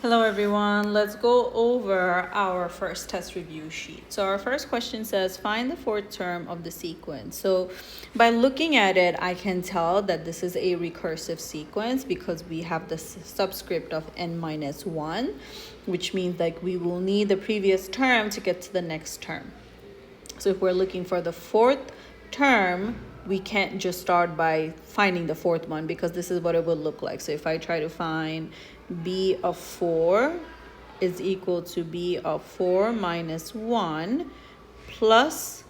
Hello everyone, let's go over our first test review sheet. So our first question says, find the fourth term of the sequence. So by looking at it, I can tell that this is a recursive sequence because we have the subscript of n minus 1, which means like we will need the previous term to get to the next term. So if we're looking for the fourth term, we can't just start by finding the fourth one because this is what it would look like. So if I try to find b of 4 is equal to b of 4 minus 1 plus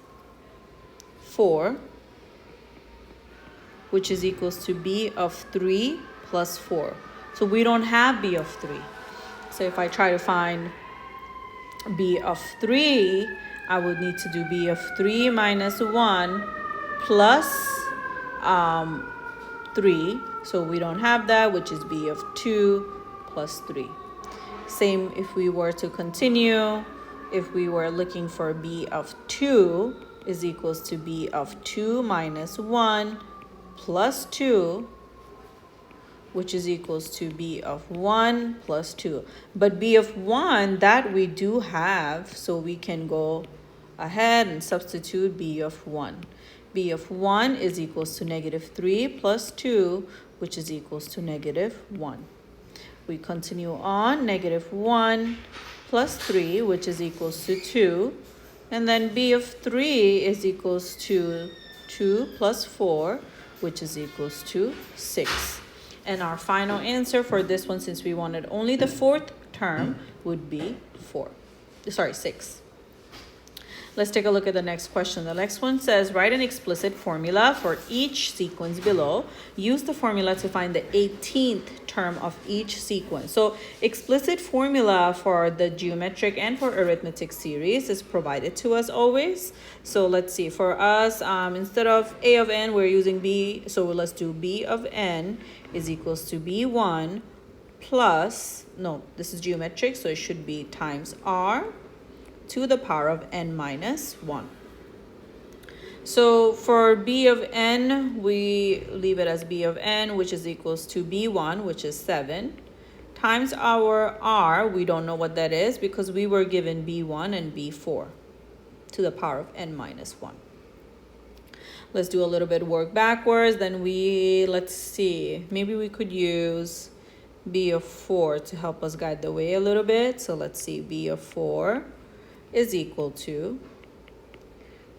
4, which is equals to b of 3 plus 4. So we don't have b of 3. So if I try to find b of 3, I would need to do b of 3 minus 1 plus 3. So we don't have that, which is b of 2 plus 3. Same if we were to continue. If we were looking for b of 2 is equals to b of 2 minus 1 plus 2, which is equals to b of 1 plus 2. But b of 1, that we do have, so we can go ahead and substitute b of 1. b of 1 is equals to negative 3 plus 2, which is equals to negative 1. We continue on, negative 1 plus 3, which is equals to 2. And then b of 3 is equals to 2 plus 4, which is equals to 6. And our final answer for this one, since we wanted only the fourth term, would be 6. Let's take a look at the next question. The next one says, write an explicit formula for each sequence below. Use the formula to find the 18th term of each sequence. So explicit formula for the geometric and for arithmetic series is provided to us always. So let's see, for us, instead of a of n, we're using b. So let's do b of n is equals to b1 plus, no, this is geometric, so it should be times r to the power of n minus 1. So for b of n, we leave it as b of n, which is equals to b1, which is 7, times our r, we don't know what that is because we were given b1 and b4 to the power of n minus 1. Let's do a little bit of work backwards. Then let's see, maybe we could use b of 4 to help us guide the way a little bit. So let's see, b of 4 is equal to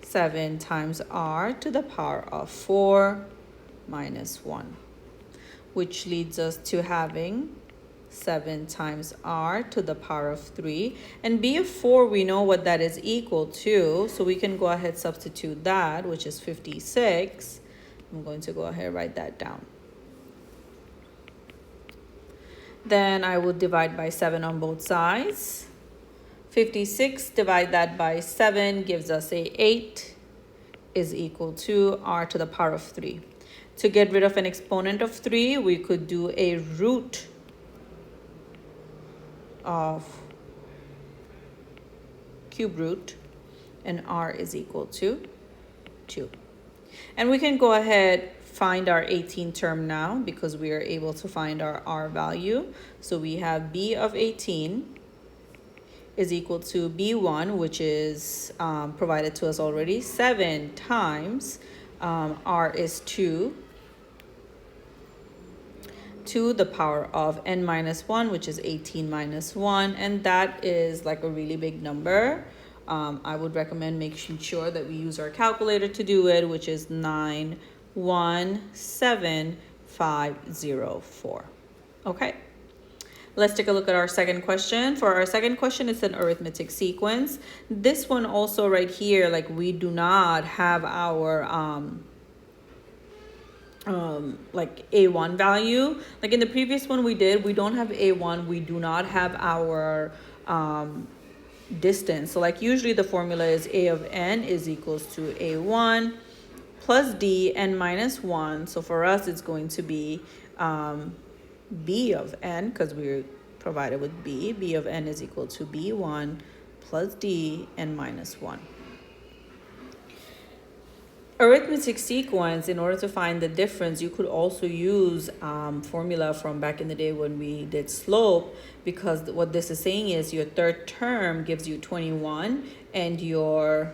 7 times r to the power of 4 minus 1, which leads us to having 7 times r to the power of 3. And b of 4, we know what that is equal to, so we can go ahead substitute that, which is 56. I'm going to go ahead and write that down. Then I will divide by 7 on both sides. 56, divide that by 7 gives us a 8 is equal to r to the power of 3. To get rid of an exponent of 3, we could do a root of cube root, and r is equal to 2. And we can go ahead find our 18th term now because we are able to find our r value. So we have b of 18 is equal to b1, which is provided to us already, 7 times r is 2 to the power of n minus 1, which is 18 minus 1, and that is like a really big number. I would recommend making sure that we use our calculator to do it, which is 917,504. Okay. Let's take a look at our second question. For our second question, it's an arithmetic sequence. This one also right here, like we do not have our like a1 value. Like in the previous one we did, we don't have a1. We do not have our distance. So like usually the formula is a of n is equals to a1 plus d n minus 1. So for us, it's going to be b of n, because we're provided with b of n is equal to b1 plus d n minus 1. arithmetic sequence, in order to find the difference, you could also use formula from back in the day when we did slope, because what this is saying is your third term gives you 21 and your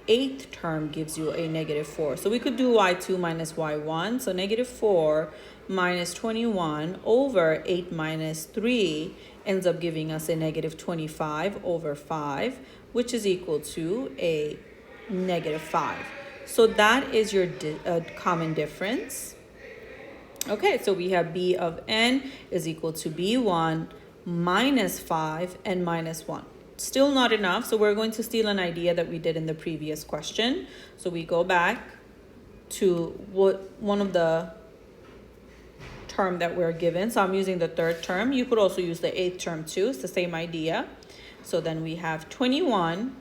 eighth term gives you a -4. So we could do y2 minus y1. So -4 minus 21 over 8 minus 3 ends up giving us a -25 over 5, which is equal to a -5. So that is your common difference. Okay, so we have b of n is equal to b1 minus 5 and minus 1. Still not enough, so we're going to steal an idea that we did in the previous question. So we go back to one of the term that we're given. So I'm using the third term. You could also use the eighth term too. It's the same idea. So then we have 21.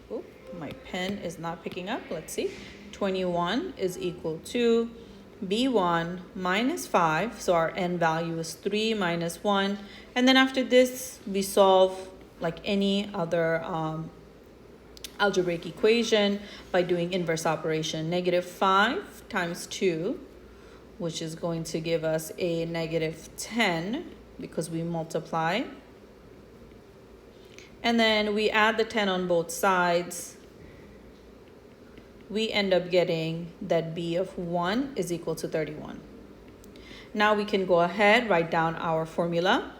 Oh, my pen is not picking up. Let's see. 21 is equal to b1 minus 5. So our n value is 3 minus 1. And then after this, we solve like any other algebraic equation by doing inverse operation. -5 times 2, which is going to give us a -10 because we multiply. And then we add the 10 on both sides. We end up getting that b of 1 is equal to 31. Now we can go ahead, write down our formula.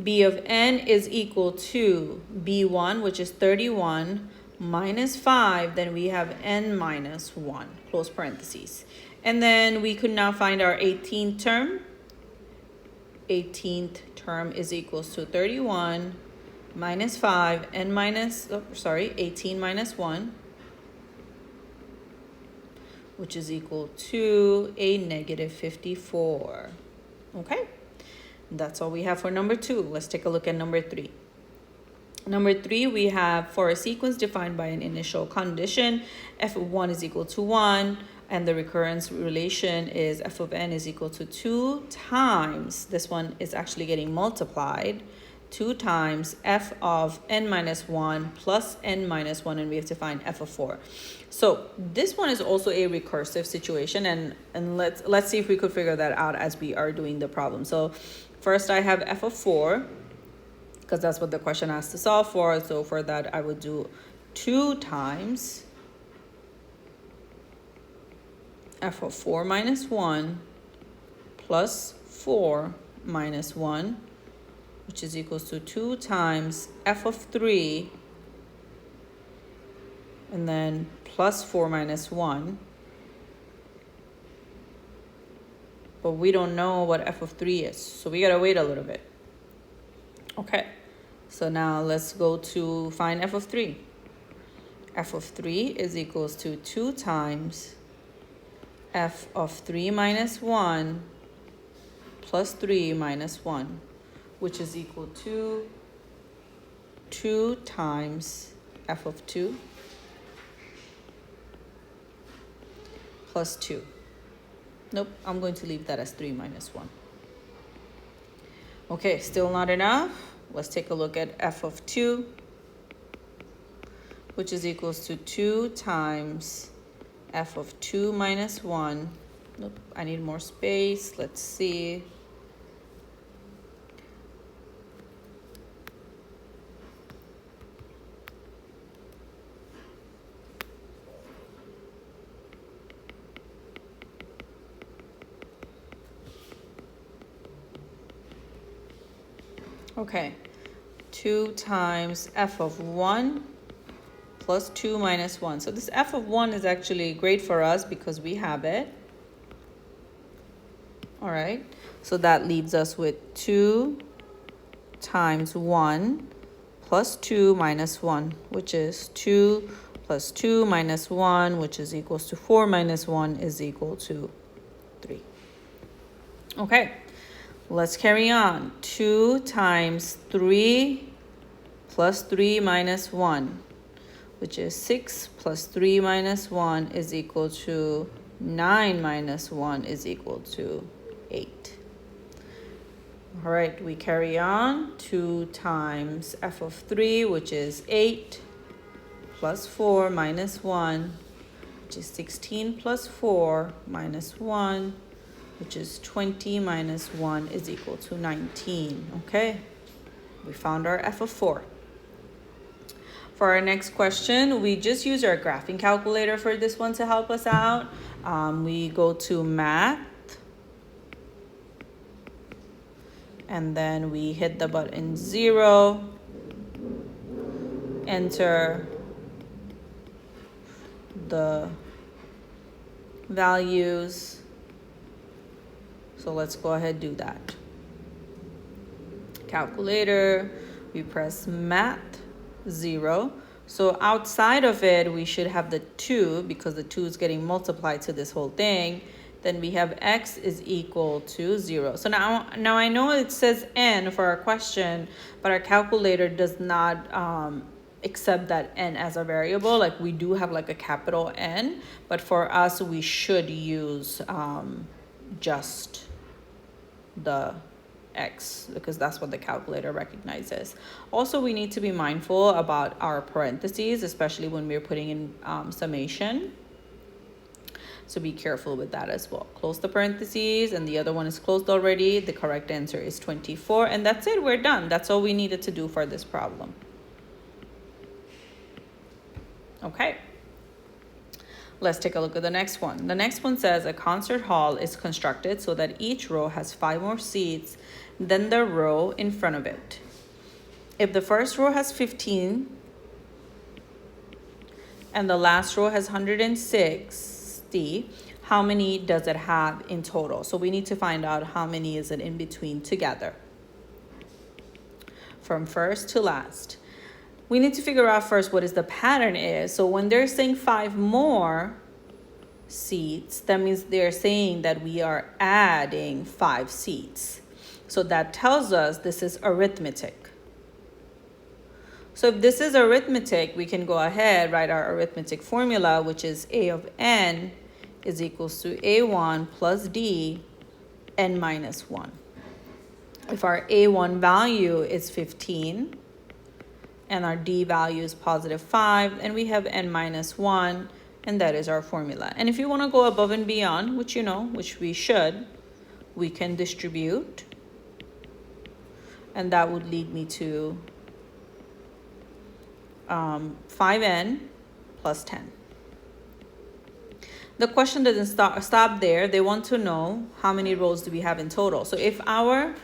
b of n is equal to b1, which is 31, minus 5. Then we have n minus 1, close parentheses. And then we could now find our 18th term. 18th term is equals to 31 minus 5, n minus, 18 minus 1, which is equal to a -54. Okay, that's all we have for number 2. Let's take a look at number 3. Number 3, we have for a sequence defined by an initial condition, f of 1 is equal to 1, and the recurrence relation is f of n is equal to 2 times, this one is actually getting multiplied, 2 times f of n minus 1 plus n minus 1, and we have to find f of 4. So this one is also a recursive situation, and let's see if we could figure that out as we are doing the problem. So first I have f of 4, because that's what the question asked to solve for. So for that I would do 2 times f of 4 minus 1 plus 4 minus 1, which is equals to 2 times f of 3, and then plus 4 minus 1. But we don't know what f of 3 is, so we gotta wait a little bit. Okay, so now let's go to find f of 3. f of 3 is equals to 2 times f of 3 minus 1 plus 3 minus 1, which is equal to 2 times f of 2 plus 2. Nope, I'm going to leave that as 3 minus 1. Okay, still not enough. Let's take a look at f of 2, which is equals to 2 times f of 2 minus 1. Nope, I need more space. Let's see. Okay, 2 times f of 1 plus 2 minus 1. So this f of 1 is actually great for us because we have it. All right, so that leaves us with 2 times 1 plus 2 minus 1, which is 2 plus 2 minus 1, which is equals to 4 minus 1 is equal to 3. Okay. Let's carry on. 2 times 3 plus 3 minus 1, which is 6 plus 3 minus 1 is equal to 9 minus 1 is equal to 8. All right, we carry on. 2 times f of 3, which is 8, plus 4 minus 1, which is 16 plus 4 minus 1, which is 20 minus 1 is equal to 19. Okay, we found our f of 4. For our next question, we just use our graphing calculator for this one to help us out. We go to math, and then we hit the button 0, enter the values. So let's go ahead and do that. Calculator, we press math 0. So outside of it, we should have the 2 because the 2 is getting multiplied to this whole thing. Then we have x is equal to 0. So now I know it says n for our question, but our calculator does not accept that n as a variable. Like we do have like a capital N, but for us, we should use just the x because that's what the calculator recognizes. Also, we need to be mindful about our parentheses, especially when we're putting in summation. So be careful with that as well. Close the parentheses, and the other one is closed already. The correct answer is 24, and that's it. We're done. That's all we needed to do for this problem. Okay. Let's take a look at the next one. The next one says a concert hall is constructed so that each row has 5 more seats than the row in front of it. If the first row has 15 and the last row has 160, how many does it have in total? So we need to find out how many is it in between together from first to last. We need to figure out first what is the pattern is. So when they're saying 5 more seats, that means they're saying that we are adding 5 seats. So that tells us this is arithmetic. So if this is arithmetic, we can go ahead, write our arithmetic formula, which is a of n is equals to a1 plus d n minus 1. If our a1 value is 15, and our d value is positive 5, and we have n minus 1, and that is our formula. And if you want to go above and beyond, which you know, which we should, we can distribute, and that would lead me to 5n plus 10. The question doesn't stop there. They want to know how many rows do we have in total. So if our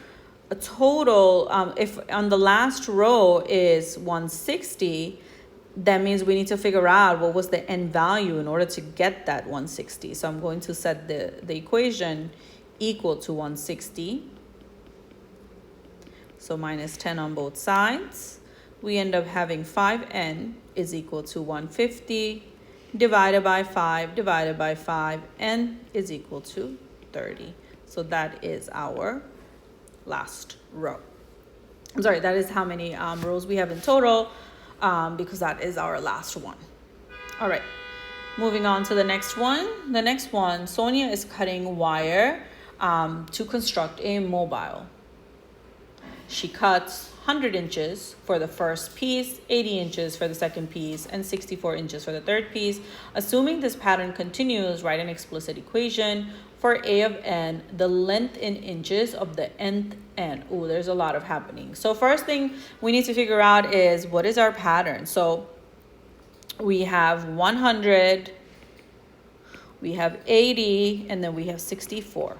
total, if on the last row is 160, that means we need to figure out what was the n value in order to get that 160. So I'm going to set the equation equal to 160. So minus 10 on both sides. We end up having 5n is equal to 150 divided by 5 divided by 5, n is equal to 30. So that is our last row. I'm sorry, that is how many rows we have in total, because that is our last one. All right, moving on to the next one. The next one, Sonia is cutting wire to construct a mobile. She cuts 100 inches for the first piece, 80 inches for the second piece, and 64 inches for the third piece. Assuming this pattern continues, write an explicit equation for a of n, the length in inches of the nth n. Oh, there's a lot of happening. So first thing we need to figure out is what is our pattern. So we have 100, we have 80, and then we have 64.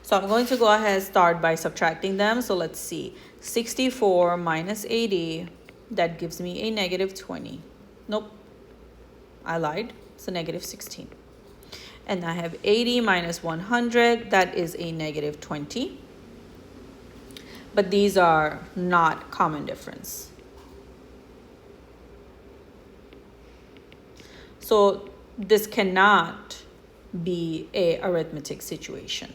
So I'm going to go ahead and start by subtracting them. So let's see, 64 minus 80, that gives me a negative 20. Nope, I lied, it's a negative 16. And I have 80 minus 100, that is a negative 20. But these are not common difference. So this cannot be a arithmetic situation.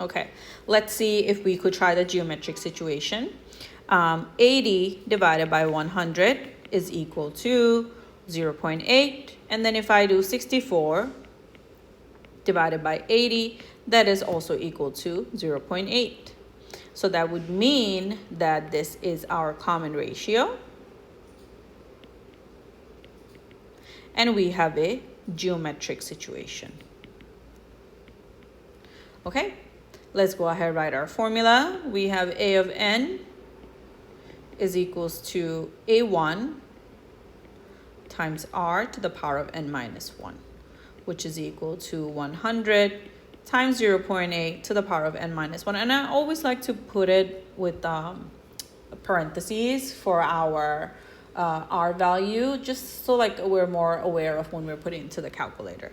Okay, let's see if we could try the geometric situation. 80 divided by 100 is equal to 0.8. And then if I do 64 divided by 80, that is also equal to 0.8. So that would mean that this is our common ratio. And we have a geometric situation. Okay, let's go ahead and write our formula. We have A of n is equals to A1 times r to the power of n minus 1, which is equal to 100 times 0.8 to the power of n minus 1. And I always like to put it with parentheses for our r value, just so like we're more aware of when we're putting it into the calculator.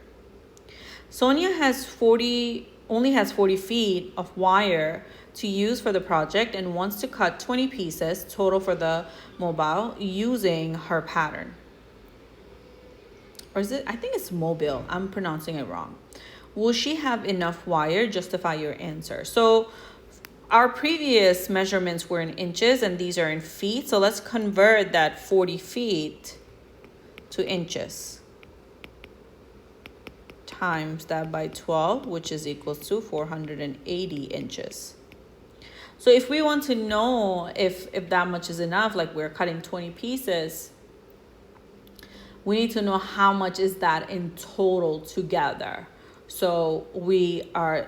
Sonia only has 40 feet of wire to use for the project and wants to cut 20 pieces total for the mobile using her pattern. Or is it? I think it's mobile. I'm pronouncing it wrong. Will she have enough wire? Justify your answer. So our previous measurements were in inches and these are in feet. So let's convert that 40 feet to inches. Times that by 12, which is equal to 480 inches. So if we want to know if that much is enough, like we're cutting 20 pieces, we need to know how much is that in total together. So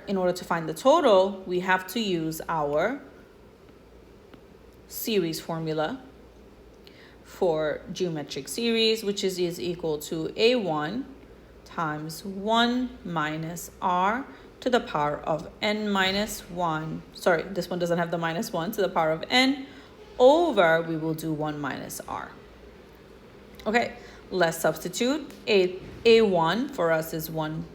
in order to find the total, we have to use our series formula for geometric series, which is equal to A1 times 1 minus r to the power of n minus 1. Sorry, this one doesn't have the minus 1 to the power of n over, we will do 1 minus r. Okay, let's substitute. A1 for us is 100.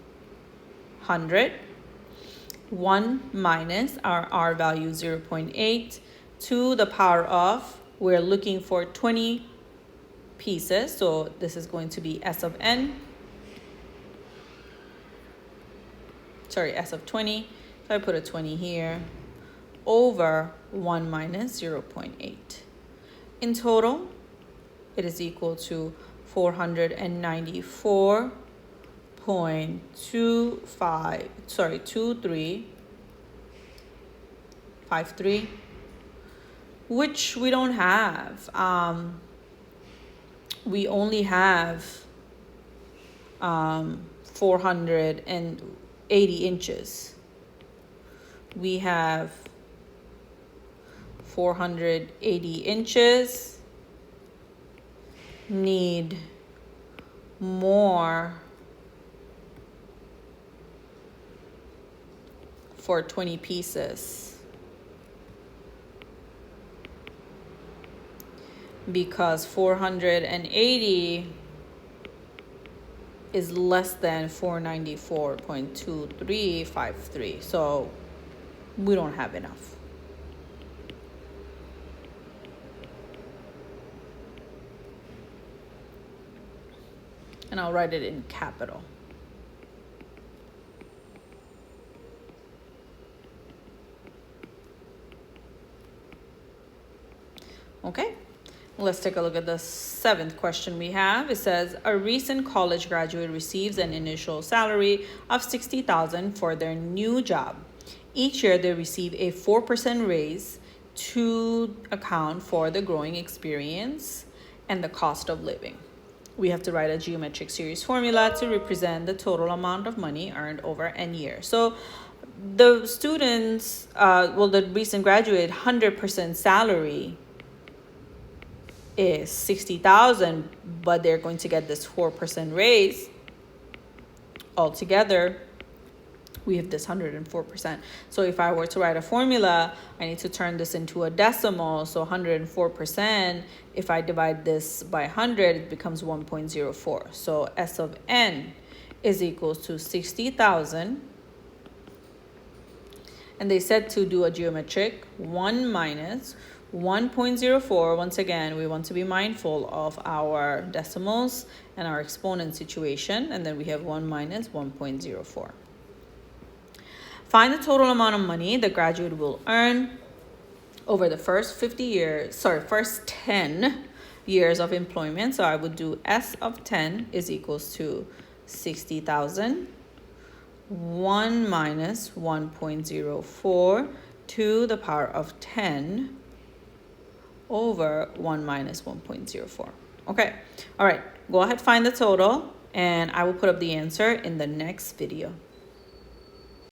1 minus our r value 0.8 to the power of, we're looking for 20 pieces. So this is going to be S of 20. So I put a 20 here over 1 minus 0.8. In total, it is equal to 2353, which we don't have. We only have 480 inches. We have 480 inches. Need more for 20 pieces because 480 is less than 494.2353, so we don't have enough. And I'll write it in capital. Okay, let's take a look at the 7th question we have. It says, a recent college graduate receives an initial salary of $60,000 for their new job. Each year they receive a 4% raise to account for the growing experience and the cost of living. We have to write a geometric series formula to represent the total amount of money earned over n years. So the students, the recent graduate 100% salary is $60,000, but they're going to get this 4% raise. Altogether, we have this 104%. So if I were to write a formula, I need to turn this into a decimal. So 104%, if I divide this by 100, it becomes 1.04. So S of n is equals to 60,000. And they said to do a geometric 1 minus 1.04. Once again, we want to be mindful of our decimals and our exponent situation. And then we have 1 minus 1.04. Find the total amount of money the graduate will earn over the first 10 years of employment. So I would do S of 10 is equals to 60,000. 1 minus 1.04 to the power of 10 over 1 minus 1.04. Okay, all right, go ahead, find the total, and I will put up the answer in the next video.